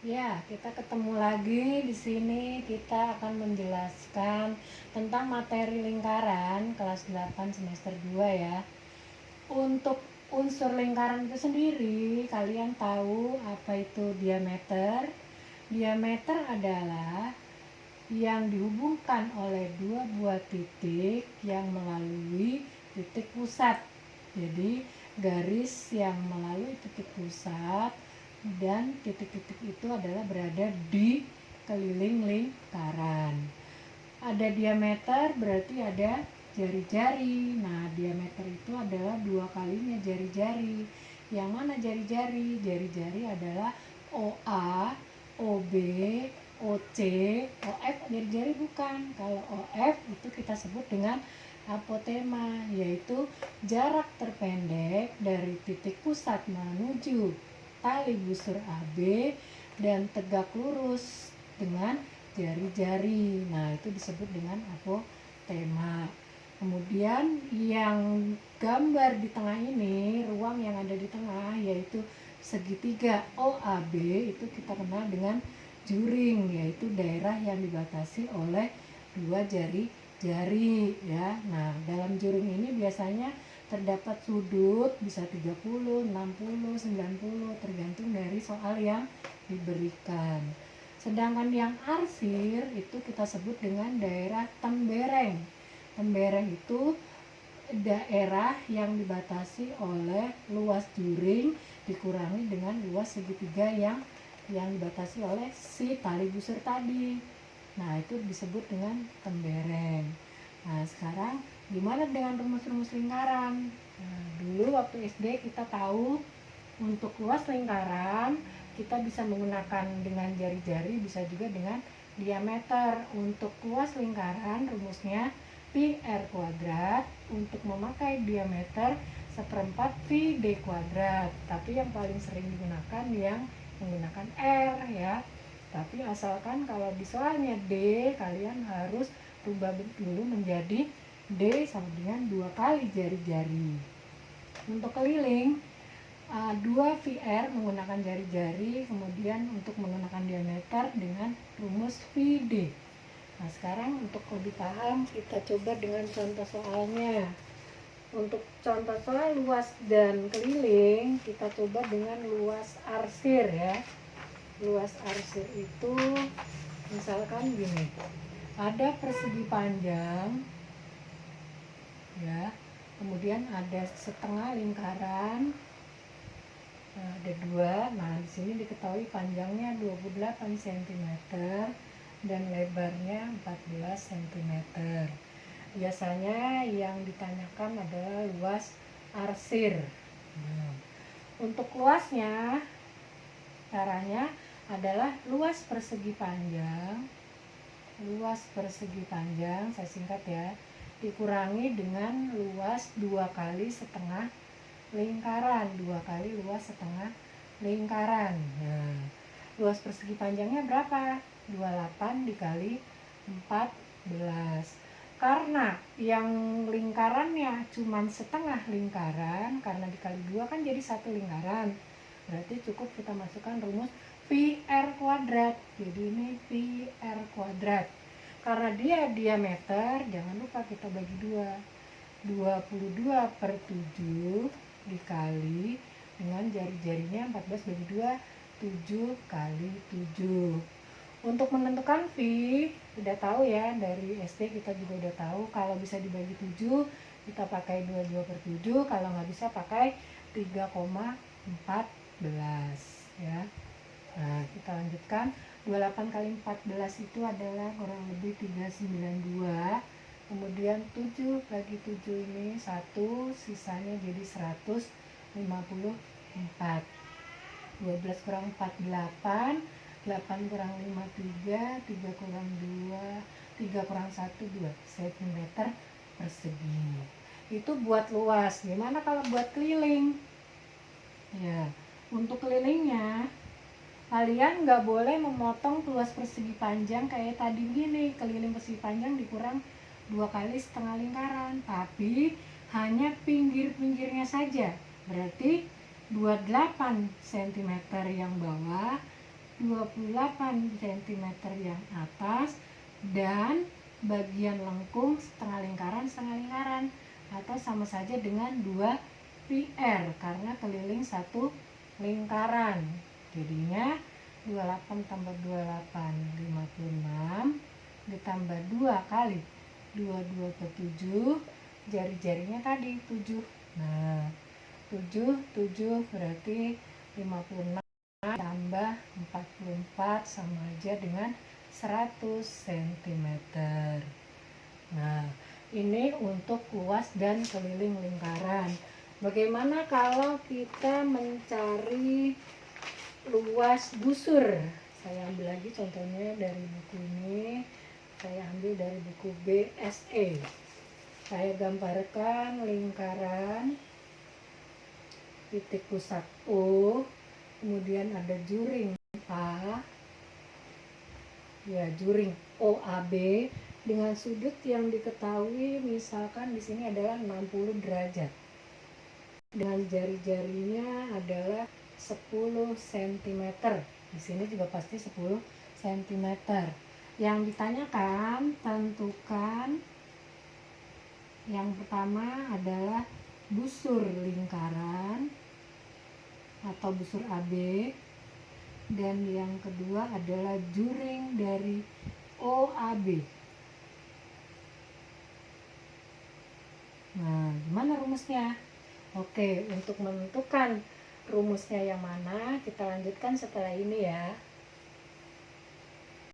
Ya, kita ketemu lagi di sini. Kita akan menjelaskan tentang materi lingkaran kelas 8 semester 2 ya. Untuk unsur lingkaran itu sendiri, kalian tahu apa itu diameter? Diameter adalah yang dihubungkan oleh dua buah titik yang melalui titik pusat. Jadi garis yang melalui titik pusat dan titik-titik itu adalah berada di keliling lingkaran. Ada diameter berarti ada jari-jari. Nah, diameter itu adalah dua kalinya jari-jari. Yang mana jari-jari? Jari-jari adalah OA, OB, OC, OF jari-jari bukan. Kalau OF itu kita sebut dengan apotema, yaitu jarak terpendek dari titik pusat menuju tali busur AB dan tegak lurus dengan jari-jari. Nah, itu disebut dengan apotema. Kemudian yang gambar di tengah ini, ruang yang ada di tengah yaitu segitiga OAB, itu kita kenal dengan juring, yaitu daerah yang dibatasi oleh dua jari-jari ya. Nah, dalam juring ini biasanya terdapat sudut bisa 30, 60, 90 tergantung dari soal yang diberikan. Sedangkan yang arsir itu kita sebut dengan daerah tembereng. Tembereng itu daerah yang dibatasi oleh luas juring dikurangi dengan luas segitiga yang dibatasi oleh si tali busur tadi. Nah, itu disebut dengan tembereng. Nah, sekarang gimana dengan rumus-rumus lingkaran? Nah, dulu waktu SD kita tahu untuk luas lingkaran kita bisa menggunakan dengan jari-jari, bisa juga dengan diameter. Untuk luas lingkaran rumusnya pi r kuadrat, untuk memakai diameter seperempat pi d kuadrat. Tapi yang paling sering digunakan yang menggunakan r ya. Tapi asalkan kalau di soalnya D, kalian harus rubah dulu menjadi D sama dengan 2 kali jari-jari. Untuk keliling, 2 VR menggunakan jari-jari, kemudian untuk menggunakan diameter dengan rumus VD. Nah, sekarang untuk lebih paham, kita coba dengan contoh soalnya. Untuk contoh soal luas dan keliling, kita coba dengan luas arsir ya. Luas arsir itu misalkan gini, ada persegi panjang ya, kemudian ada setengah lingkaran, ada dua. Nah, di sini diketahui panjangnya 28 cm dan lebarnya 14 cm. Biasanya yang ditanyakan adalah luas arsir. Nah, untuk luasnya, caranya adalah luas persegi panjang, saya singkat ya, dikurangi dengan luas 2 kali setengah lingkaran, 2 kali luas setengah lingkaran. Nah, luas persegi panjangnya berapa? 28 dikali 14. Karena yang lingkarannya cuma setengah lingkaran, karena dikali 2 kan jadi satu lingkaran, berarti cukup kita masukkan rumus pi r kuadrat. Jadi ini pi r kuadrat. Karena dia diameter, jangan lupa kita bagi 2. 22 per 7 dikali dengan jari-jarinya 14 bagi 2, 7 kali 7. Untuk menentukan pi, udah tahu ya, dari SD kita juga udah tahu kalau bisa dibagi 7 kita pakai 22 per 7, kalau nggak bisa pakai 3,14 ya. Nah, kita lanjutkan. 28 kali 14 itu adalah kurang lebih 392. Kemudian 7 bagi 7 ini 1, sisanya jadi 154. 12 kurang 4, 8. 8 kurang 5, 3. 3 kurang 2, 3 kurang 1, 2 cm persegi. Itu buat luas. Gimana kalau buat keliling? Ya, untuk kelilingnya kalian nggak boleh memotong luas persegi panjang kayak tadi gini, keliling persegi panjang dikurang 2 kali setengah lingkaran, tapi hanya pinggir-pinggirnya saja. Berarti 28 cm yang bawah 28 cm yang atas dan bagian lengkung setengah lingkaran atau sama saja dengan 2 PR karena keliling satu lingkaran. Jadinya 28 tambah 28 56 ditambah 2 kali 22 ke 7, jari-jarinya tadi 7. Nah, 7 berarti 56 tambah 44 sama aja dengan 100 cm. Nah, ini untuk luas dan keliling lingkaran. Bagaimana kalau kita mencari luas busur? Saya ambil lagi contohnya dari buku ini. Saya ambil dari buku BSE. Saya gambarkan lingkaran, titik pusat O, kemudian ada juring A, ya juring OAB dengan sudut yang diketahui misalkan di sini adalah 60 derajat. Dengan jari-jarinya adalah 10 cm. Di sini juga pasti 10 cm. Yang ditanyakan, tentukan yang pertama adalah busur lingkaran atau busur AB, dan yang kedua adalah juring dari OAB. Nah, gimana rumusnya? Oke, untuk menentukan rumusnya yang mana, kita lanjutkan setelah ini ya.